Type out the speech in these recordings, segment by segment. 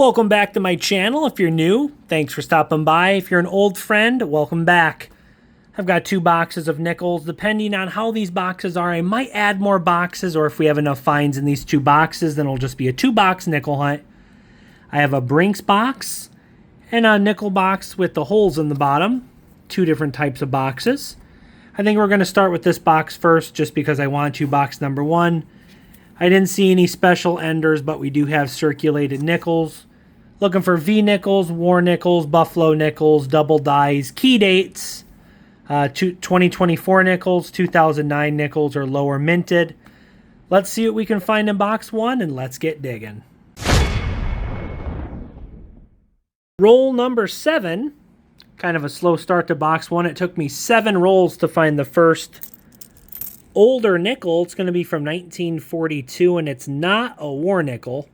Welcome back to my channel. If you're new, thanks for stopping by. If you're an old friend, welcome back. I've got 2 boxes of nickels. Depending on how these boxes are, I might add more boxes, or if we have enough finds in these 2 boxes, then it'll just be a 2-box nickel hunt. I have a Brinks box and a nickel box with the holes in the bottom. 2 different types of boxes. I think we're going to start with this box first, just because I want to. Box number 1. I didn't see any special enders, but we do have circulated nickels. Looking for V nickels, war nickels, buffalo nickels, double dies, key dates, 2024 nickels, 2009 nickels, or lower minted. Let's see what we can find in box 1, and let's get digging. Roll number 7. Kind of a slow start to box 1. It took me 7 rolls to find the first older nickel. It's going to be from 1942, and it's not a war nickel.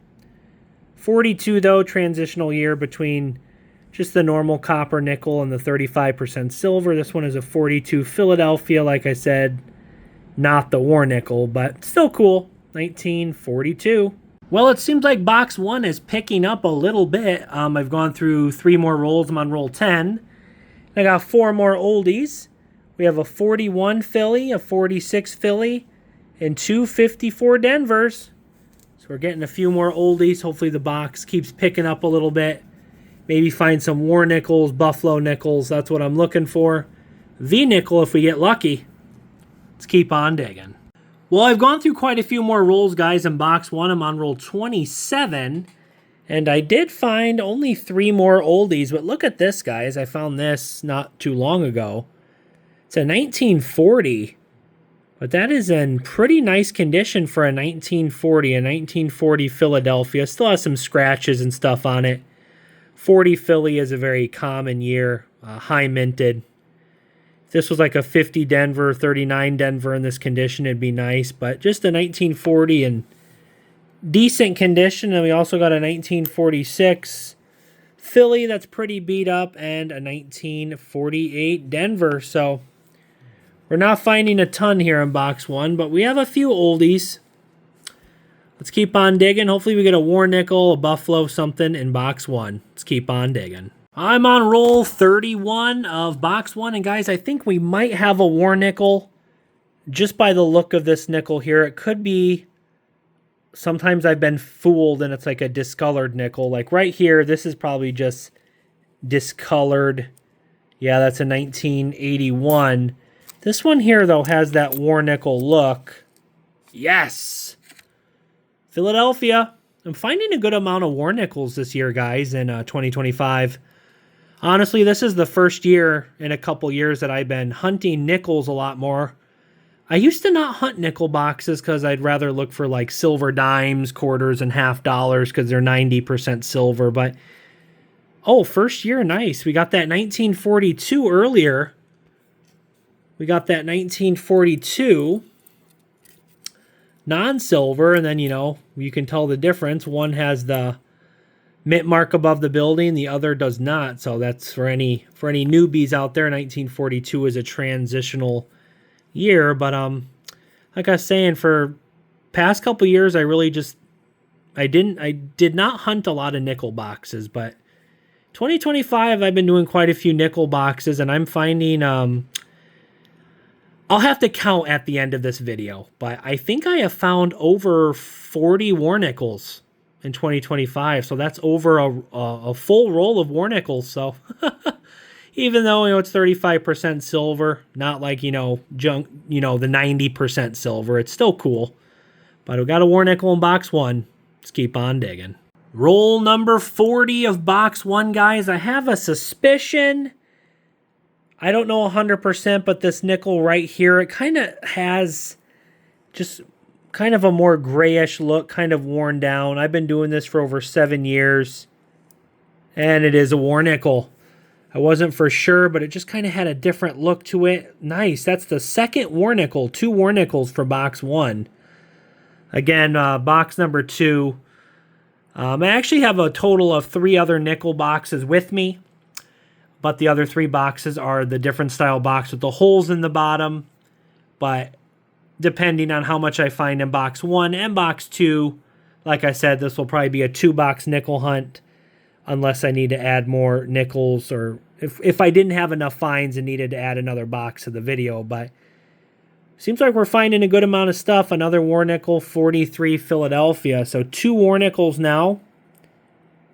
42, though, transitional year between just the normal copper nickel and the 35% silver. This one is a 42 Philadelphia, like I said, not the war nickel, but still cool. 1942. Well, it seems like box 1 is picking up a little bit. I've gone through 3 more rolls. I'm on roll 10. I got 4 more oldies. We have a 41 Philly, a 46 Philly, and 2 54 Denvers. So we're getting a few more oldies. Hopefully the box keeps picking up a little bit. Maybe find some war nickels, buffalo nickels. That's what I'm looking for. V nickel if we get lucky. Let's keep on digging. Well, I've gone through quite a few more rolls, guys, in box 1. I'm on roll 27. And I did find only 3 more oldies. But look at this, guys. I found this not too long ago. It's a 1940. But that is in pretty nice condition for a 1940. A 1940 Philadelphia. Still has some scratches and stuff on it. 40 Philly is a very common year. High minted. If this was like a 50 Denver, 39 Denver in this condition, it'd be nice. But just a 1940 in decent condition. And we also got a 1946 Philly that's pretty beat up. And a 1948 Denver. So we're not finding a ton here in box 1, but we have a few oldies. Let's keep on digging. Hopefully we get a war nickel, a buffalo, something in box 1. Let's keep on digging. I'm on roll 31 of box 1, and guys, I think we might have a war nickel just by the look of this nickel here. It could be, sometimes I've been fooled and it's like a discolored nickel. Like right here, this is probably just discolored. Yeah, that's a 1981. This one here, though, has that war nickel look. Yes! Philadelphia. I'm finding a good amount of war nickels this year, guys, in 2025. Honestly, this is the first year in a couple years that I've been hunting nickels a lot more. I used to not hunt nickel boxes because I'd rather look for like silver dimes, quarters, and half dollars because they're 90% silver. But, oh, first year, nice. We got that 1942 earlier. We got that 1942 non-silver, and then, you know, you can tell the difference. One has the mint mark above the building, the other does not. So that's for any newbies out there. 1942 is a transitional year, but like I was saying, for past couple years, I really just I did not hunt a lot of nickel boxes, but 2025 I've been doing quite a few nickel boxes, and I'm finding I'll have to count at the end of this video, but I think I have found over 40 war nickels in 2025. So that's over a full roll of war nickels. So even though, you know, it's 35% silver, not like, you know, junk, you know, the 90% silver, it's still cool. But we got a war nickel in box 1. Let's keep on digging. Roll number 40 of box 1, guys. I have a suspicion, I don't know 100%, but this nickel right here, it kind of has just kind of a more grayish look, kind of worn down. I've been doing this for over 7 years, and it is a war nickel. I wasn't for sure, but it just kind of had a different look to it. Nice. That's the second war nickel. 2 war nickels for box 1. Again, box number 2. I actually have a total of 3 other nickel boxes with me. But the other 3 boxes are the different style box with the holes in the bottom. But depending on how much I find in box 1 and box 2, like I said, this will probably be a 2-box nickel hunt. unless I need to add more nickels, or if I didn't have enough finds and needed to add another box to the video. But seems like we're finding a good amount of stuff. Another war nickel, 43 Philadelphia. So 2 war nickels now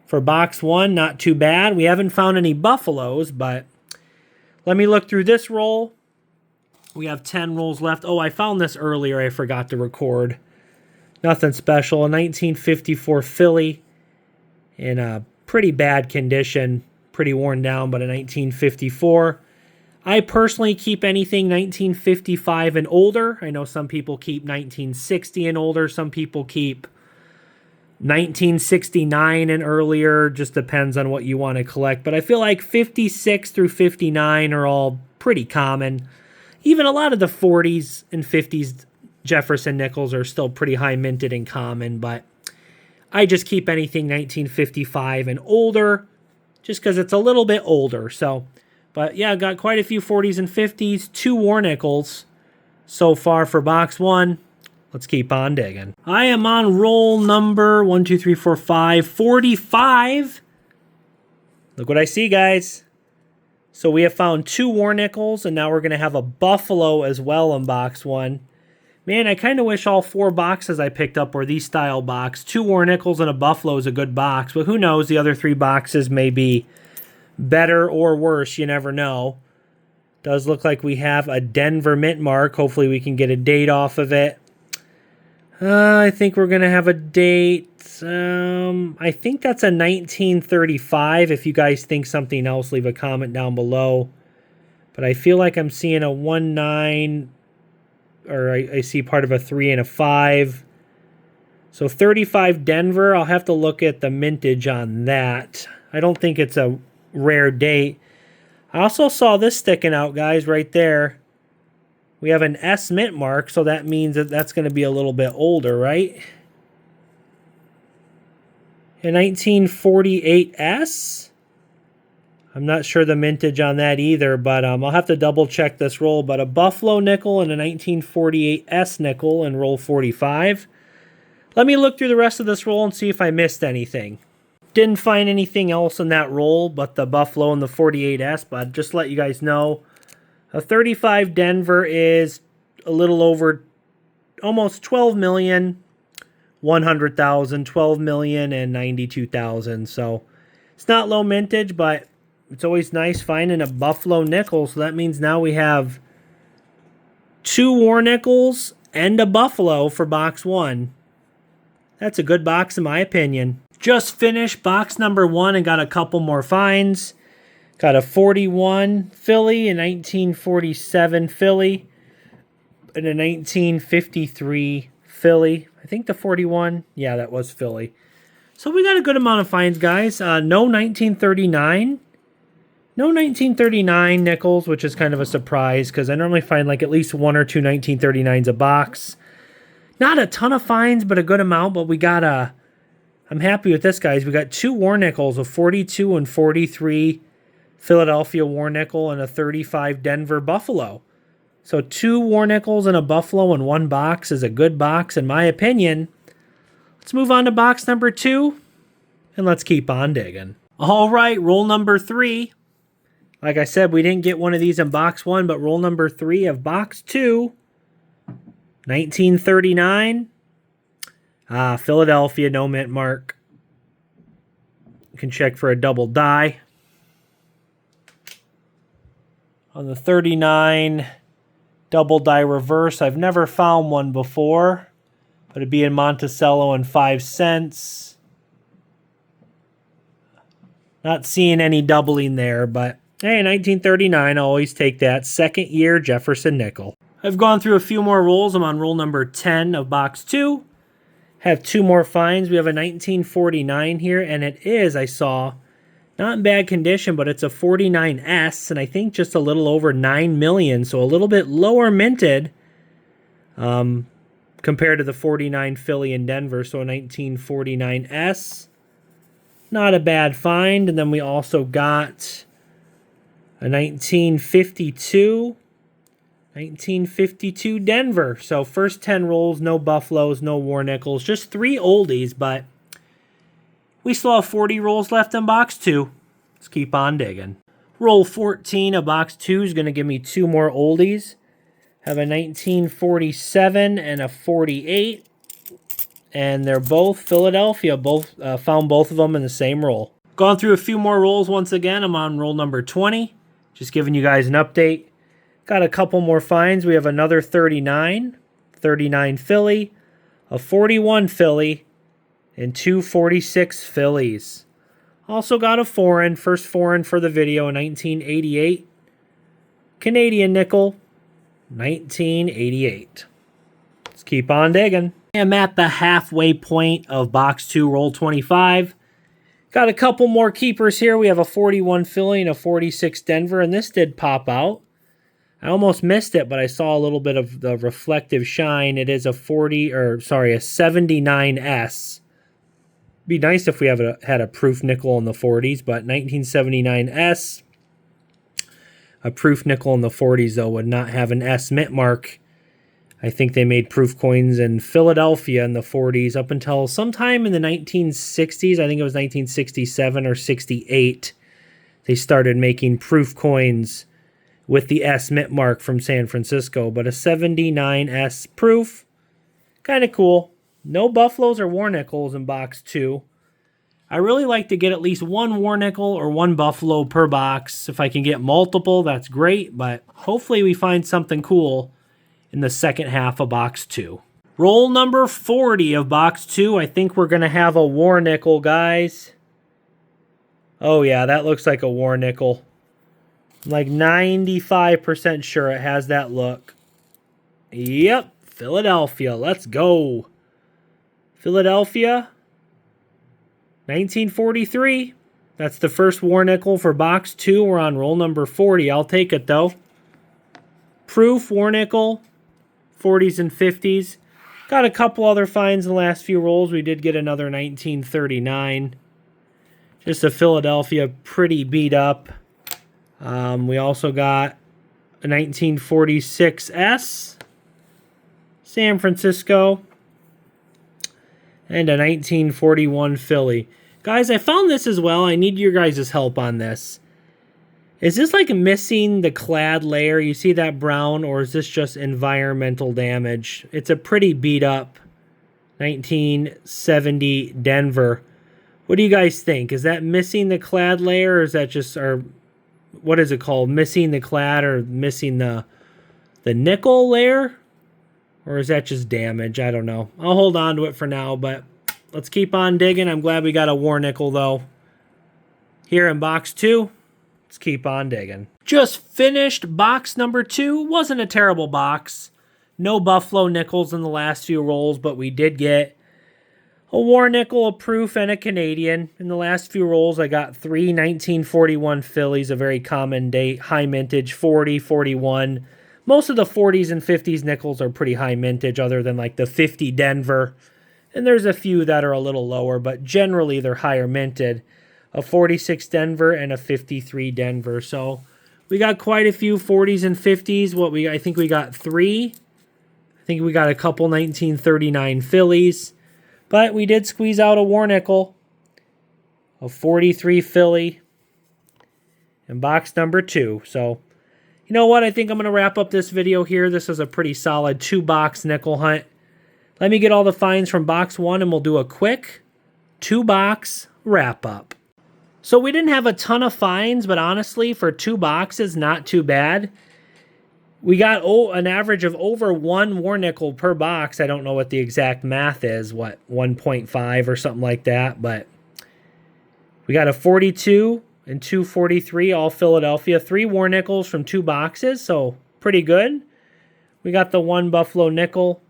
for box 1. Not too bad. We haven't found any buffaloes, but let me look through this roll. We have 10 rolls left. Oh, I found this earlier. I forgot to record. Nothing special. A 1954 Philly in a pretty bad condition. Pretty worn down, but a 1954. I personally keep anything 1955 and older. I know some people keep 1960 and older. Some people keep 1969 and earlier. Just depends on what you want to collect. But I feel like 56 through 59 are all pretty common. Even a lot of the 40s and 50s Jefferson nickels are still pretty high minted and common. But I just keep anything 1955 and older just because it's a little bit older. So, but yeah, got quite a few 40s and 50s. 2 war nickels so far for box 1. Let's keep on digging. I am on roll number 1, 2, 3, 4, 5, 45. Look what I see, guys. So we have found 2 war nickels, and now we're going to have a buffalo as well in box 1. Man, I kind of wish all 4 boxes I picked up were these style box. 2 war nickels and a buffalo is a good box, but who knows? The other 3 boxes may be better or worse. You never know. Does look like we have a Denver mint mark. Hopefully we can get a date off of it. I think we're going to have a date. I think that's a 1935. If you guys think something else, leave a comment down below. But I feel like I'm seeing a 1-9, or I see part of a 3 and a 5. So 35 Denver. I'll have to look at the mintage on that. I don't think it's a rare date. I also saw this sticking out, guys, right there. We have an S mint mark, so that means that that's going to be a little bit older, right? A 1948 S? I'm not sure the mintage on that either, but I'll have to double check this roll. But a Buffalo nickel and a 1948 S nickel in roll 45. Let me look through the rest of this roll and see if I missed anything. Didn't find anything else in that roll but the Buffalo and the 48S, but just to let you guys know, a 35 Denver is a little over almost 12,100,000, 12,092,000. So it's not low mintage, but it's always nice finding a Buffalo nickel. So that means now we have 2 war nickels and a Buffalo for box 1. That's a good box in my opinion. Just finished box number 1 and got a couple more finds. Got a 41 Philly, a 1947 Philly, and a 1953 Philly. I think the 41, yeah, that was Philly. So we got a good amount of finds, guys. No 1939. No 1939 nickels, which is kind of a surprise because I normally find like at least 1 or 2 1939s a box. Not a ton of finds, but a good amount. But we got a... I'm happy with this, guys. We got 2 war nickels, a 42 and 43 Philadelphia war nickel and a 35 Denver Buffalo. So 2 war nickels and a Buffalo in 1 box is a good box in my opinion. Let's move on to box number 2 and let's keep on digging. All right, roll number 3. Like I said, we didn't get one of these in box 1, but roll number 3 of box 2. 1939. Philadelphia, no mint mark. You can check for a double die. On the 39 double die reverse, I've never found one before, but it'd be in Monticello and 5 cents. Not seeing any doubling there, but hey, 1939, I'll always take that. Second year Jefferson nickel. I've gone through a few more rolls. I'm on roll number 10 of box 2. Have 2 more finds. We have a 1949 here, and it is, I saw, not in bad condition, but it's a 49S, and I think just a little over 9 million, so a little bit lower minted compared to the 49 Philly in Denver, so a 1949S. Not a bad find. And then we also got a 1952 Denver. So first 10 rolls, no Buffaloes, no war nickels, just 3 oldies, but We still have 40 rolls left in box 2. Let's keep on digging. Roll 14 of box 2 is going to give me 2 more oldies. Have a 1947 and a 48. And they're both Philadelphia. Found both of them in the same roll. Gone through a few more rolls once again. I'm on roll number 20. Just giving you guys an update. Got a couple more finds. We have another 39. 39 Philly. A 41 Philly. And 2 46 Phillies. Also got a foreign. First foreign for the video. A 1988. Canadian nickel. 1988. Let's keep on digging. I'm at the halfway point of box 2, roll 25. Got a couple more keepers here. We have a 41 Philly and a 46 Denver, and this did pop out. I almost missed it, but I saw a little bit of the reflective shine. It is a 79S. Be nice if we had a proof nickel in the 40s, but 1979S. A proof nickel in the 40s, though, would not have an S mint mark. I think they made proof coins in Philadelphia in the 40s up until sometime in the 1960s. I think it was 1967 or 68. They started making proof coins with the S mint mark from San Francisco. But a 79S proof, kind of cool. No Buffaloes or War Nickels in box 2. I really like to get at least one War Nickel or one Buffalo per box. If I can get multiple, that's great. But hopefully we find something cool in the second half of box 2. Roll number 40 of box 2. I think we're going to have a War Nickel, guys. Oh, yeah, that looks like a War Nickel. I'm like 95% sure it has that look. Yep, Philadelphia. Let's go. Philadelphia, 1943. That's the first War Nickel for box 2. We're on roll number 40. I'll take it, though. Proof War Nickel. 40s and 50s. Got a couple other finds in the last few rolls. We did get another 1939. Just a Philadelphia, pretty beat up. We also got a 1946S. San Francisco. And a 1941 Philly. Guys, I found this as well. I need your guys' help on this. Is this like missing the clad layer? You see that brown, or is this just environmental damage? It's a pretty beat up 1970 Denver. What do you guys think? Is that missing the clad layer, or is that just, or what is it called? Missing the clad or missing the nickel layer? Or is that just damage? I don't know. I'll hold on to it for now, but let's keep on digging. I'm glad we got a War Nickel, though. Here in box 2. Let's keep on digging. Just finished box number 2. Wasn't a terrible box. No Buffalo nickels in the last few rolls, but we did get a War Nickel, a proof, and a Canadian. In the last few rolls, I got 3 1941 Phillies, a very common date, high mintage, 40, 41. Most of the 40s and 50s nickels are pretty high mintage, other than like the 50 Denver. And there's a few that are a little lower, but generally they're higher minted. A 46 Denver and a 53 Denver. So we got quite a few 40s and 50s. I think we got 3. I think we got a couple 1939 Phillies. But we did squeeze out a War Nickel. A 43 Philly. And box number 2. So, you know what? I think I'm going to wrap up this video here. This was a pretty solid 2-box nickel hunt. Let me get all the finds from box 1 and we'll do a quick 2-box wrap-up. So we didn't have a ton of finds, but honestly, for 2 boxes, not too bad. We got an average of over 1 War Nickel per box. I don't know what the exact math is, 1.5 or something like that, but we got a 42 and 243, all Philadelphia. 3 War Nickels from 2 boxes, so pretty good. We got the 1 Buffalo nickel.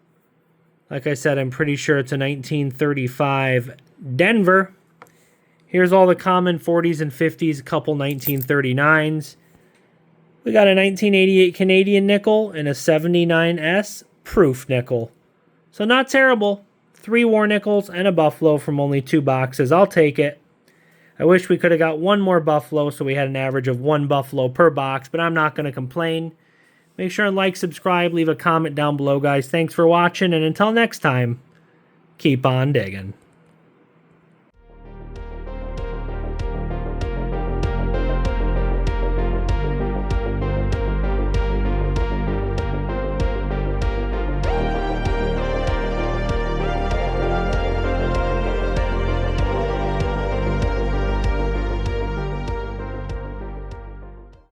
Like I said, I'm pretty sure it's a 1935 Denver. Here's all the common 40s and 50s, a couple 1939s. We got a 1988 Canadian nickel and a 79S proof nickel. So not terrible. 3 War Nickels and a Buffalo from only 2 boxes. I'll take it. I wish we could have got 1 more Buffalo so we had an average of 1 Buffalo per box, but I'm not going to complain. Make sure and like, subscribe, leave a comment down below, guys. Thanks for watching, and until next time, keep on digging.